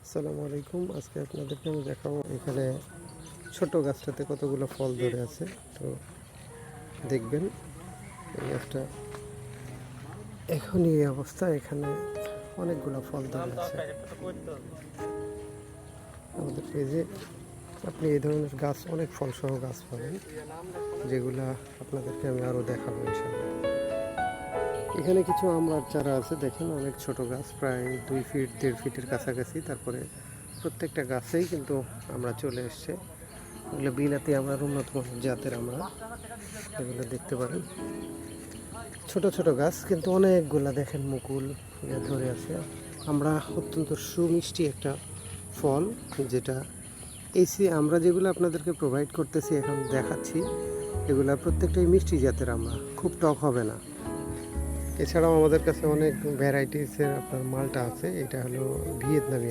আসসালামু আলাইকুম। আজকে আপনাদেরকে আমি দেখাবো এখানে ছোট গাছটাতে কতগুলো ফল ধরে আছে। তো দেখবেন এই গাছটা এখনই এই অবস্থা, এখানে অনেকগুলো ফল ধরে আছে। আমাদের পেজে আপনি এই ধরনের গাছ, অনেক ফলসহ গাছ পাবেন, যেগুলা আপনাদেরকে আমি আরও দেখাবো ইনশাআল্লাহ। এখানে কিছু আমড়ার চারা আছে, দেখেন অনেক ছোট গাছ, প্রায় 2 ফিট 1.5 ফিটের কাছাকাছি। তারপরে প্রত্যেকটা গাছেই কিন্তু আমরা চলে এসছে। এগুলো বিলাতি আমড়ার উন্নত মানের জাতের আমড়া, এগুলো দেখতে পারেন। ছোট ছোট গাছ কিন্তু অনেকগুলা, দেখেন মুকুল ধরে আছে। আমরা অত্যন্ত সুমিষ্টি একটা ফল, যেটা আমরা যেগুলো আপনাদেরকে প্রোভাইড করতেছি, এখন দেখাচ্ছি, এগুলা প্রত্যেকটাই মিষ্টি জাতের আমড়া, খুব টক হবে না। এছাড়াও আমাদের কাছে অনেক ভ্যারাইটিসের আপনার মালটা আছে। এটা হলো ভিয়েতনামি